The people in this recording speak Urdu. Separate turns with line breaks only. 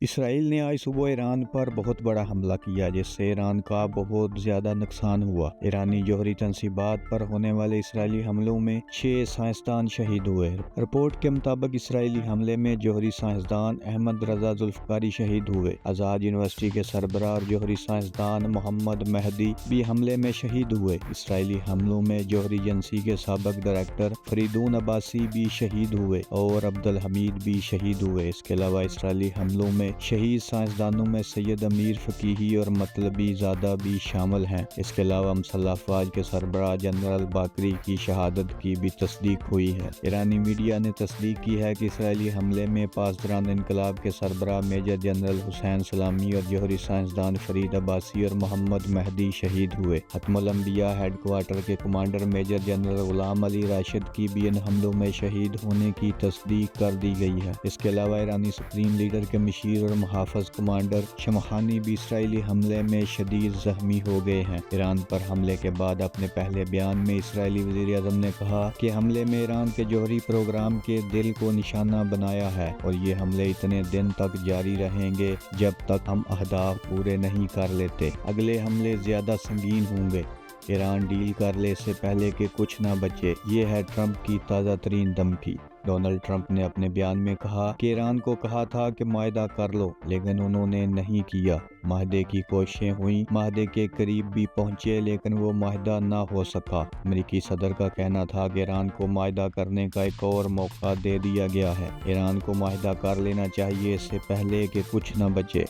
اسرائیل نے آج صبح ایران پر بہت بڑا حملہ کیا جس سے ایران کا بہت زیادہ نقصان ہوا۔ ایرانی جوہری تنصیبات پر ہونے والے اسرائیلی حملوں میں 6 سائنسدان شہید ہوئے۔ رپورٹ کے مطابق اسرائیلی حملے میں جوہری سائنسدان احمد رضا ذوالفقاری شہید ہوئے۔ آزاد یونیورسٹی کے سربراہ اور جوہری سائنسدان محمد مہدی بھی حملے میں شہید ہوئے۔ اسرائیلی حملوں میں جوہری ایجنسی کے سابق ڈائریکٹر فریدون عباسی بھی شہید ہوئے اور عبدالحمید بھی شہید ہوئے۔ اس کے علاوہ اسرائیلی حملوں میں شہید سائنسدانوں میں سید امیر فقیہی اور مطلبی زادہ بھی شامل ہیں۔ اس کے علاوہ مسلح افواج کے سربراہ جنرل باقری کی شہادت کی بھی تصدیق ہوئی ہے۔ ایرانی میڈیا نے تصدیق کی ہے کہ اسرائیلی حملے میں پاسداران انقلاب کے سربراہ میجر جنرل حسین سلامی اور جوہری سائنسدان فرید عباسی اور محمد مہدی شہید ہوئے۔ ختم الانبیاء ہیڈ کوارٹر کے کمانڈر میجر جنرل غلام علی راشد کی بھی ان حملوں میں شہید ہونے کی تصدیق کر دی گئی ہے۔ اس کے علاوہ ایرانی سپریم لیڈر کے مشیر اور محافظ کمانڈر شمخانی بھی اسرائیلی حملے میں شدید زخمی ہو گئے ہیں۔ ایران پر حملے کے بعد اپنے پہلے بیان میں اسرائیلی وزیر اعظم نے کہا کہ حملے میں ایران کے جوہری پروگرام کے دل کو نشانہ بنایا ہے اور یہ حملے اتنے دن تک جاری رہیں گے جب تک ہم اہداف پورے نہیں کر لیتے۔ اگلے حملے زیادہ سنگین ہوں گے۔ ایران ڈیل کر لے اس سے پہلے کہ کچھ نہ بچے، یہ ہے ٹرمپ کی تازہ ترین دھمکی۔ ڈونلڈ ٹرمپ نے اپنے بیان میں کہا کہ ایران کو کہا تھا کہ معاہدہ کر لو، لیکن انہوں نے نہیں کیا۔ معاہدے کی کوششیں ہوئیں، معاہدے کے قریب بھی پہنچے، لیکن وہ معاہدہ نہ ہو سکا۔ امریکی صدر کا کہنا تھا کہ ایران کو معاہدہ کرنے کا ایک اور موقع دے دیا گیا ہے۔ ایران کو معاہدہ کر لینا چاہیے اس سے پہلے کہ کچھ نہ بچے۔